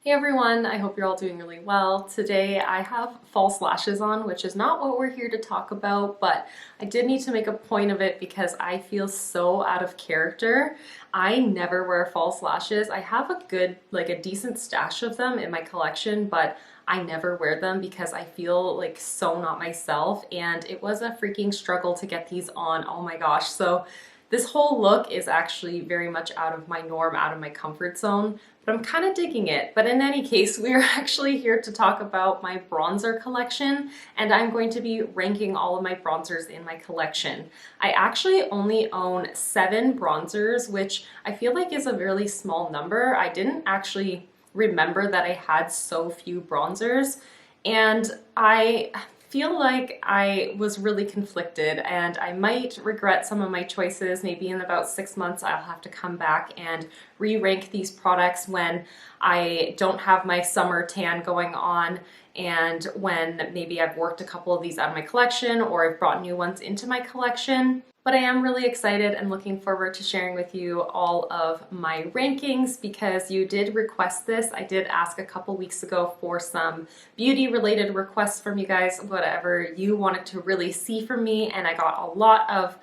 Hey everyone, I hope you're all doing really well. Today I have false lashes on, which is not what we're here to talk about, but I did need to make a point of it because I feel so out of character. I never wear false lashes. I have a decent stash of them in my collection, but I never wear them because I feel like so not myself, and it was a freaking struggle to get these on. Oh my gosh. So this whole look is actually very much out of my norm, out of my comfort zone, but I'm kind of digging it. But in any case, we are actually here to talk about my bronzer collection, and I'm going to be ranking all of my bronzers in my collection. I actually only own 7 bronzers, which I feel like is a really small number. I didn't actually remember that I had so few bronzers, and I feel like I was really conflicted, and I might regret some of my choices. Maybe in about 6 months I'll have to come back and re-rank these products when I don't have my summer tan going on, and when maybe I've worked a couple of these out of my collection or I've brought new ones into my collection. But I am really excited and looking forward to sharing with you all of my rankings because you did request this. I did ask a couple weeks ago for some beauty related requests from you guys, whatever you wanted to really see from me, and I got a lot of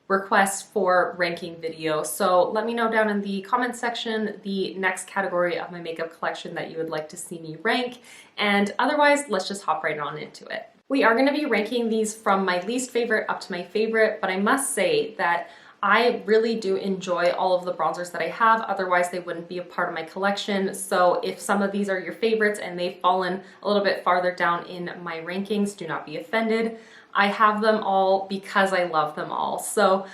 requests for ranking videos. So let me know down in the comment section the next category of my makeup collection that you would like to see me rank, and otherwise let's just hop right on into it. We are going to be ranking these from my least favorite up to my favorite, but I must say that I really do enjoy all of the bronzers that I have, otherwise they wouldn't be a part of my collection. So if some of these are your favorites and they've fallen a little bit farther down in my rankings, do not be offended. I have them all because I love them all. So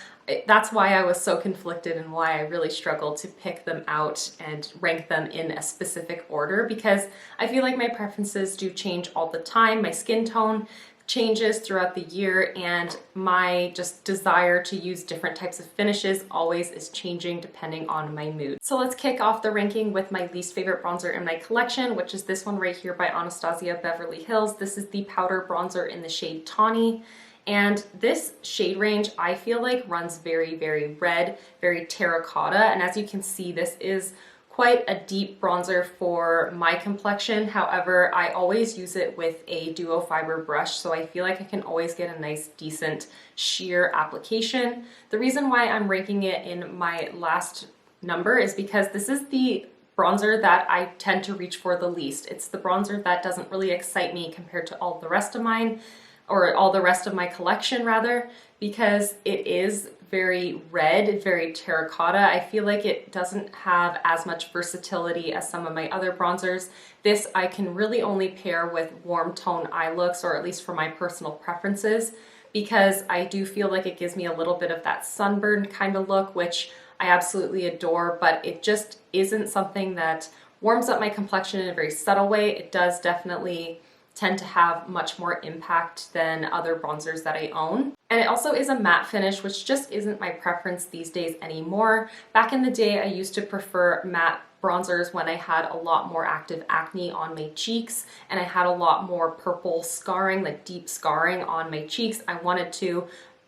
that's why I was so conflicted and why I really struggled to pick them out and rank them in a specific order, because I feel like my preferences do change all the time. My skin tone changes throughout the year, and my just desire to use different types of finishes always is changing depending on my mood. So let's kick off the ranking with my least favorite bronzer in my collection, which is this one right here by Anastasia Beverly Hills. This is the powder bronzer in the shade Tawny. And this shade range I feel like runs very, very red, very terracotta. And as you can see, this is quite a deep bronzer for my complexion. However, I always use it with a duo fiber brush, so I feel like I can always get a nice, decent sheer application. The reason why I'm ranking it in my last number is because this is the bronzer that I tend to reach for the least. It's the bronzer that doesn't really excite me compared to all the rest of mine, or all the rest of my collection rather, because it is very red, very terracotta. I feel like it doesn't have as much versatility as some of my other bronzers. This I can really only pair with warm tone eye looks, or at least for my personal preferences, because I do feel like it gives me a little bit of that sunburn kind of look, which I absolutely adore, but it just isn't something that warms up my complexion in a very subtle way. It does definitely tend to have much more impact than other bronzers that I own. And it also is a matte finish, which just isn't my preference these days anymore. Back in the day, I used to prefer matte bronzers when I had a lot more active acne on my cheeks and I had a lot more purple scarring, like deep scarring on my cheeks. I wanted to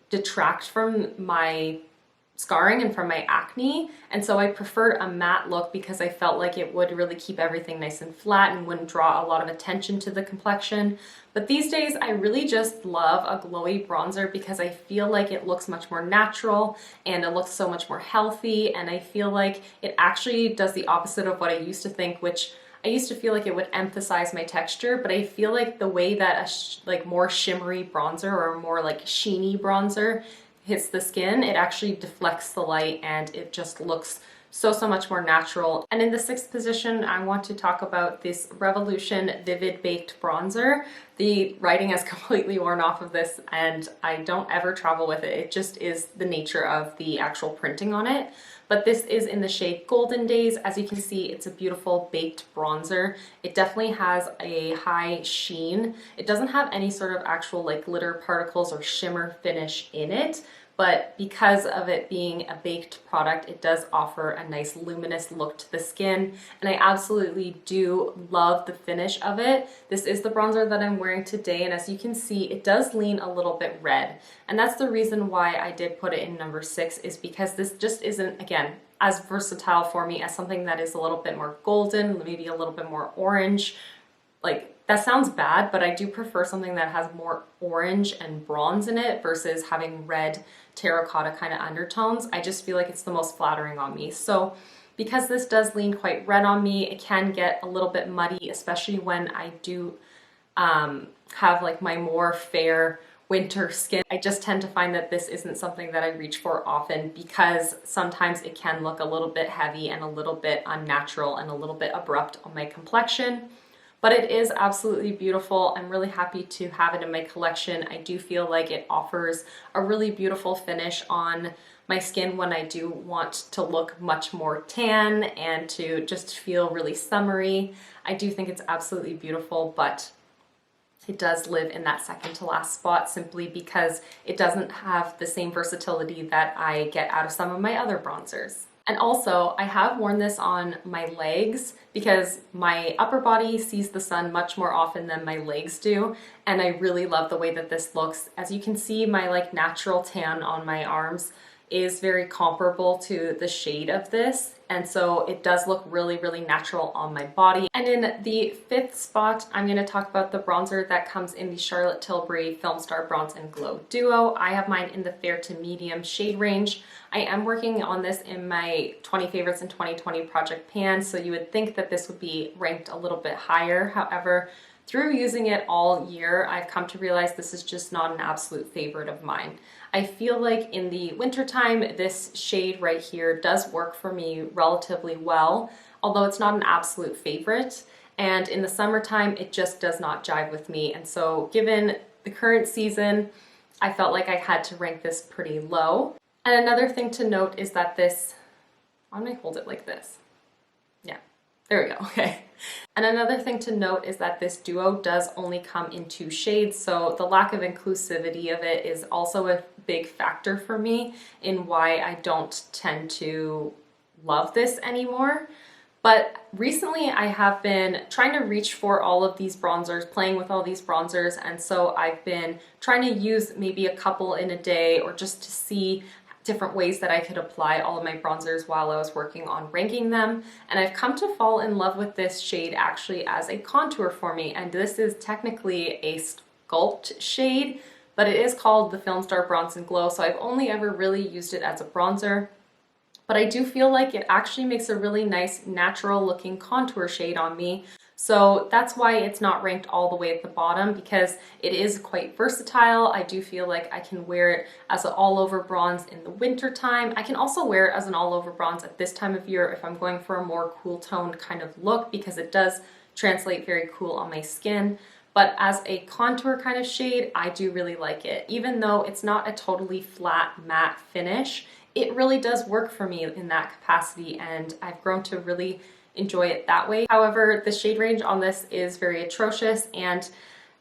detract from my scarring and from my acne, and so I preferred a matte look because I felt like it would really keep everything nice and flat and wouldn't draw a lot of attention to the complexion. But these days I really just love a glowy bronzer because I feel like it looks much more natural and it looks so much more healthy, and I feel like it actually does the opposite of what I used to think, which I used to feel like it would emphasize my texture, but I feel like the way that a more shimmery bronzer or more like sheeny bronzer hits the skin, it actually deflects the light and it just looks so much more natural. And in the 6th position, I want to talk about this Revolution Vivid Baked Bronzer. The writing has completely worn off of this and I don't ever travel with it. It just is the nature of the actual printing on it. But this is in the shade Golden Days. As you can see, it's a beautiful baked bronzer. It definitely has a high sheen. It doesn't have any sort of actual like glitter particles or shimmer finish in it, but because of it being a baked product, it does offer a nice luminous look to the skin, and I absolutely do love the finish of it. This is the bronzer that I'm wearing today, and as you can see, it does lean a little bit red, and that's the reason why I did put it in number 6, is because this just isn't, again, as versatile for me as something that is a little bit more golden, maybe a little bit more orange. Like, that sounds bad, but I do prefer something that has more orange and bronze in it versus having red terracotta kind of undertones. I just feel like it's the most flattering on me. So because this does lean quite red on me, it can get a little bit muddy, especially when I do have like my more fair winter skin. I just tend to find that this isn't something that I reach for often because sometimes it can look a little bit heavy and a little bit unnatural and a little bit abrupt on my complexion. But it is absolutely beautiful. I'm really happy to have it in my collection. I do feel like it offers a really beautiful finish on my skin when I do want to look much more tan and to just feel really summery. I do think it's absolutely beautiful, but it does live in that second to last spot simply because it doesn't have the same versatility that I get out of some of my other bronzers. And also, I have worn this on my legs because my upper body sees the sun much more often than my legs do, and I really love the way that this looks. As you can see, my like natural tan on my arms is very comparable to the shade of this, and so it does look really, really natural on my body. And in the fifth spot, I'm going to talk about the bronzer that comes in the Charlotte Tilbury Filmstar Bronze and Glow Duo. I have mine in the fair to medium shade range. I am working on this in my 20 favorites in 2020 project pan, so you would think that this would be ranked a little bit higher. However, through using it all year, I've come to realize this is just not an absolute favorite of mine. I feel like in the wintertime, this shade right here does work for me relatively well, although it's not an absolute favorite. And in the summertime, it just does not jive with me. And so given the current season, I felt like I had to rank this pretty low. And another thing to note is that this, why don't I hold it like this? Yeah, there we go, okay. And another thing to note is that this duo does only come in 2 shades, so the lack of inclusivity of it is also a big factor for me in why I don't tend to love this anymore. But recently I have been trying to reach for all of these bronzers, playing with all these bronzers, and so I've been trying to use maybe a couple in a day or just to see different ways that I could apply all of my bronzers while I was working on ranking them. And I've come to fall in love with this shade actually as a contour for me. And this is technically a sculpt shade, but it is called the Filmstar Bronze and Glow. So I've only ever really used it as a bronzer. But I do feel like it actually makes a really nice natural looking contour shade on me. So that's why it's not ranked all the way at the bottom, because it is quite versatile. I do feel like I can wear it as an all-over bronze in the winter time. I can also wear it as an all-over bronze at this time of year if I'm going for a more cool toned kind of look, because it does translate very cool on my skin. But as a contour kind of shade, I do really like it. Even though it's not a totally flat matte finish, it really does work for me in that capacity, and I've grown to really enjoy it that way. However, the shade range on this is very atrocious, and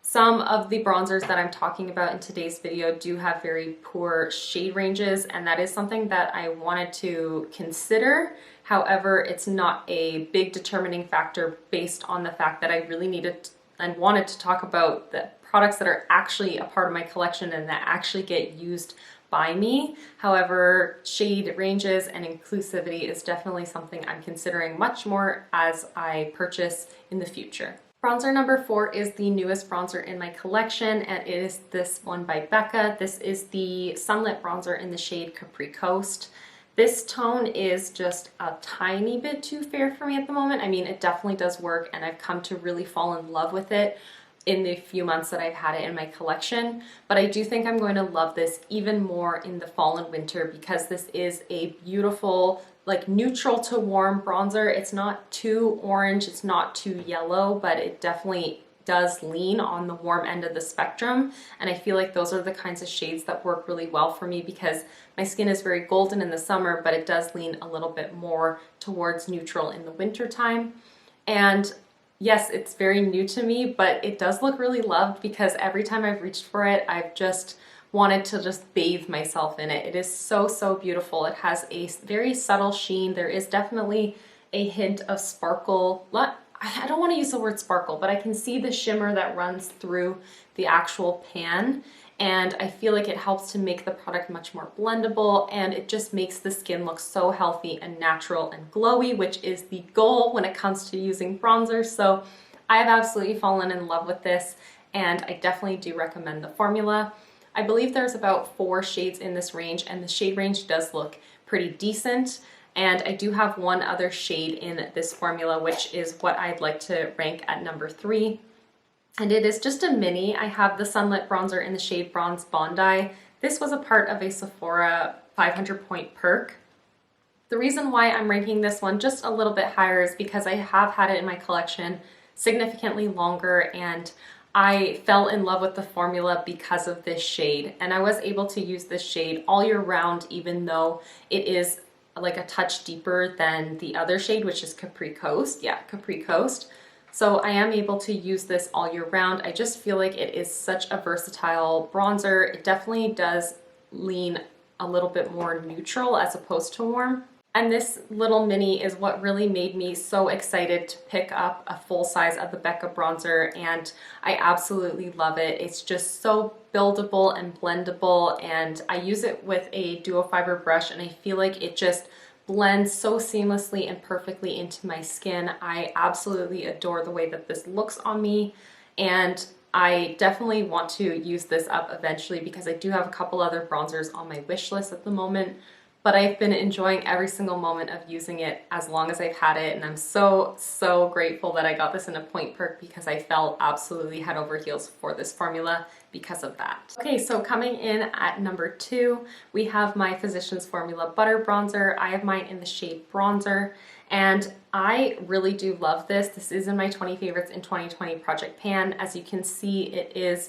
some of the bronzers that I'm talking about in today's video do have very poor shade ranges, and that is something that I wanted to consider. However, it's not a big determining factor based on the fact that I really needed and wanted to talk about the products that are actually a part of my collection and that actually get used by me. However, shade ranges and inclusivity is definitely something I'm considering much more as I purchase in the future. Bronzer number 4 is the newest bronzer in my collection, and it is this one by Becca. This is the Sunlit bronzer in the shade Capri Coast. This tone is just a tiny bit too fair for me at the moment. I mean, it definitely does work, and I've come to really fall in love with it in the few months that I've had it in my collection, but I do think I'm going to love this even more in the fall and winter because this is a beautiful, like neutral to warm bronzer. It's not too orange, it's not too yellow, but it definitely does lean on the warm end of the spectrum, and I feel like those are the kinds of shades that work really well for me because my skin is very golden in the summer, but it does lean a little bit more towards neutral in the winter time. And yes, it's very new to me, but it does look really loved because every time I've reached for it, I've just wanted to just bathe myself in it. It is so, so beautiful. It has a very subtle sheen. There is definitely a hint of sparkle. I don't want to use the word sparkle, but I can see the shimmer that runs through the actual pan. and I feel like it helps to make the product much more blendable, and it just makes the skin look so healthy and natural and glowy, which is the goal when it comes to using bronzer. So I have absolutely fallen in love with this, and I definitely do recommend the formula. I believe there's about 4 shades in this range, and the shade range does look pretty decent. And I do have one other shade in this formula, which is what I'd like to rank at number 3. And it is just a mini. I have the Sunlit bronzer in the shade Bronze Bondi. This was a part of a Sephora 500 point perk. The reason why I'm ranking this one just a little bit higher is because I have had it in my collection significantly longer, and I fell in love with the formula because of this shade. And I was able to use this shade all year round, even though it is like a touch deeper than the other shade, which is Capri Coast. Yeah, Capri Coast. So I am able to use this all year round. I just feel like it is such a versatile bronzer. It definitely does lean a little bit more neutral as opposed to warm. And this little mini is what really made me so excited to pick up a full size of the Becca bronzer, and I absolutely love it. It's just so buildable and blendable, and I use it with a duo fiber brush, and I feel like it just blends so seamlessly and perfectly into my skin. I absolutely adore the way that this looks on me, and I definitely want to use this up eventually because I do have a couple other bronzers on my wish list at the moment. But I've been enjoying every single moment of using it as long as I've had it, and I'm so, so grateful that I got this in a point perk because I fell absolutely head over heels for this formula because of that. Okay, so coming in at number 2, we have my Physicians Formula Butter Bronzer. I have mine in the shade Bronzer, and I really do love this. This is in my 20 favorites in 2020 Project Pan. As you can see, it is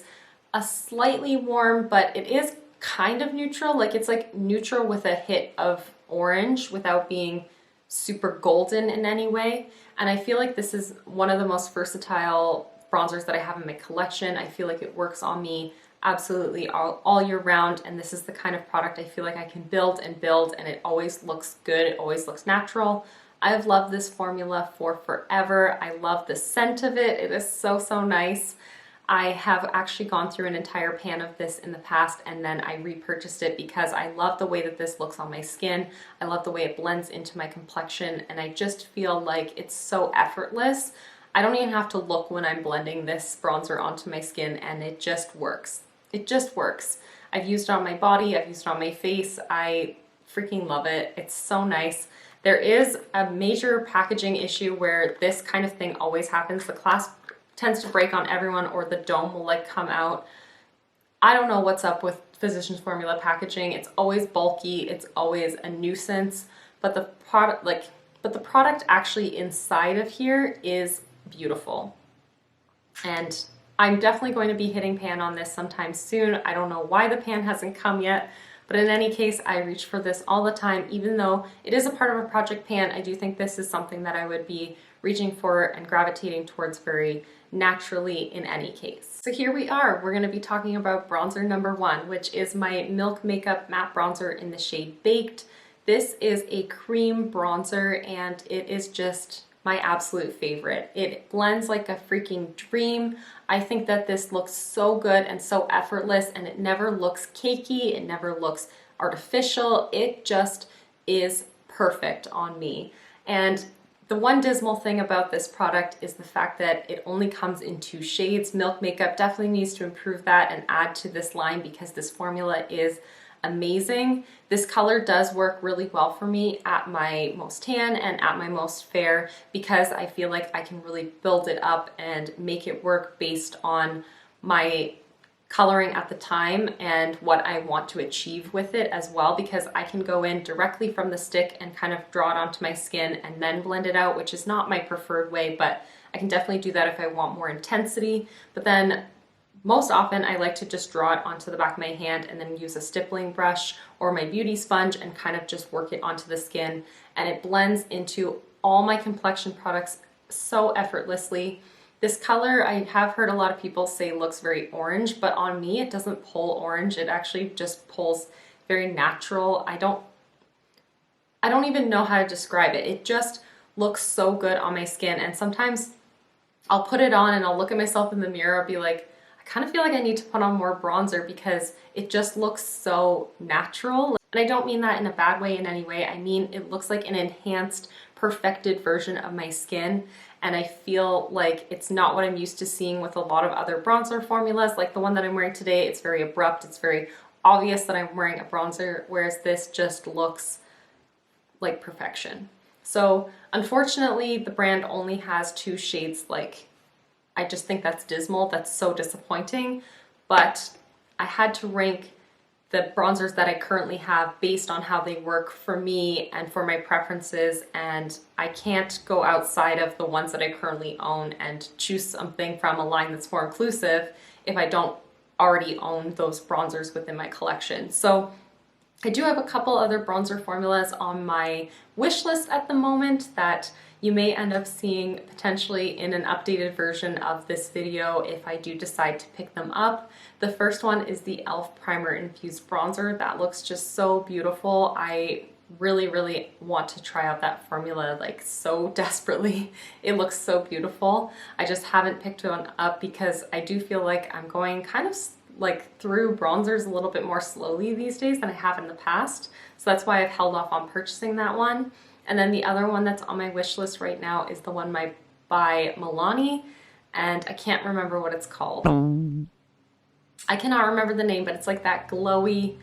a slightly warm, but it is kind of neutral. Like, it's like neutral with a hit of orange without being super golden in any way. And I feel like this is one of the most versatile bronzers that I have in my collection. I feel like it works on me absolutely all year round, and this is the kind of product I feel like I can build and build, and it always looks good. It always looks natural. I've loved this formula for forever. I love the scent of it. It is so, so nice. I have actually gone through an entire pan of this in the past, and then I repurchased it because I love the way that this looks on my skin. I love the way it blends into my complexion, and I just feel like it's so effortless. I don't even have to look when I'm blending this bronzer onto my skin, and it just works. It just works. I've used it on my body, I've used it on my face. I freaking love it. It's so nice. There is a major packaging issue where this kind of thing always happens. The clasp tends to break on everyone, or the dome will like come out. I don't know what's up with Physicians Formula packaging. It's always bulky, it's always a nuisance, but the product actually inside of here is beautiful. And I'm definitely going to be hitting pan on this sometime soon. I don't know why the pan hasn't come yet, but in any case, I reach for this all the time. Even though it is a part of a project pan, I do think this is something that I would be reaching for and gravitating towards very naturally in any case. So here we are. We're going to be talking about bronzer number 1, which is my Milk Makeup Matte Bronzer in the shade Baked. This is a cream bronzer, and it is just my absolute favorite. It blends like a freaking dream. I think that this looks so good and so effortless, and it never looks cakey, it never looks artificial. It just is perfect on me. And the one dismal thing about this product is the fact that it only comes in 2 shades. Milk Makeup definitely needs to improve that and add to this line because this formula is amazing. This color does work really well for me at my most tan and at my most fair because I feel like I can really build it up and make it work based on my coloring at the time and what I want to achieve with it as well, because I can go in directly from the stick and kind of draw it onto my skin and then blend it out, which is not my preferred way, but I can definitely do that if I want more intensity. But then most often I like to just draw it onto the back of my hand and then use a stippling brush or my beauty sponge and kind of just work it onto the skin, and it blends into all my complexion products so effortlessly. This color, I have heard a lot of people say looks very orange, but on me it doesn't pull orange. It actually just pulls very natural. I don't even know how to describe it. It just looks so good on my skin, and sometimes I'll put it on and I'll look at myself in the mirror, I'll be like, I kind of feel like I need to put on more bronzer because it just looks so natural. And I don't mean that in a bad way in any way. I mean, it looks like an enhanced, perfected version of my skin. And I feel like it's not what I'm used to seeing with a lot of other bronzer formulas. Like the one that I'm wearing today, it's very abrupt. It's very obvious that I'm wearing a bronzer, whereas this just looks like perfection. So unfortunately, the brand only has 2 shades. Like, I just think that's dismal. That's so disappointing. But I had to rank the bronzers that I currently have based on how they work for me and for my preferences, and I can't go outside of the ones that I currently own and choose something from a line that's more inclusive if I don't already own those bronzers within my collection. So I do have a couple other bronzer formulas on my wish list at the moment that you may end up seeing potentially in an updated version of this video if I do decide to pick them up. The first one is the e.l.f. Primer Infused Bronzer. That looks just so beautiful. I really want to try out that formula like so desperately. It looks so beautiful. I just haven't picked one up because I do feel like I'm going kind of like through bronzers a little bit more slowly these days than I have in the past. So that's why I've held off on purchasing that one. And then the other one that's on my wish list right now is the one by Milky, and I can't remember what it's called. I cannot remember the name, but it's like that glowy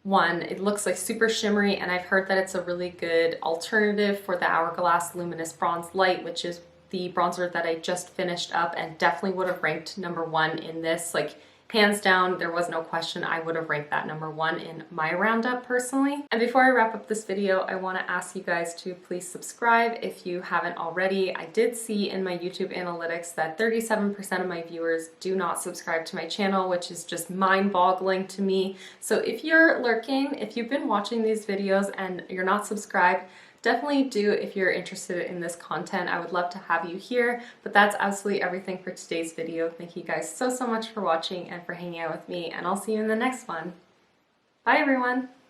one. It looks like super shimmery, and I've heard that it's a really good alternative for the Hourglass Luminous Bronze Light, which is the bronzer that I just finished up and definitely would have ranked #1 in this. Like, hands down, there was no question, I would have ranked that #1 in my roundup personally. And before I wrap up this video, I want to ask you guys to please subscribe if you haven't already. I did see in my YouTube analytics that 37% of my viewers do not subscribe to my channel, which is just mind-boggling to me. So if you're lurking, if you've been watching these videos and you're not subscribed, definitely do if you're interested in this content. I would love to have you here, but that's absolutely everything for today's video. Thank you guys so much for watching and for hanging out with me, and I'll see you in the next one. Bye everyone!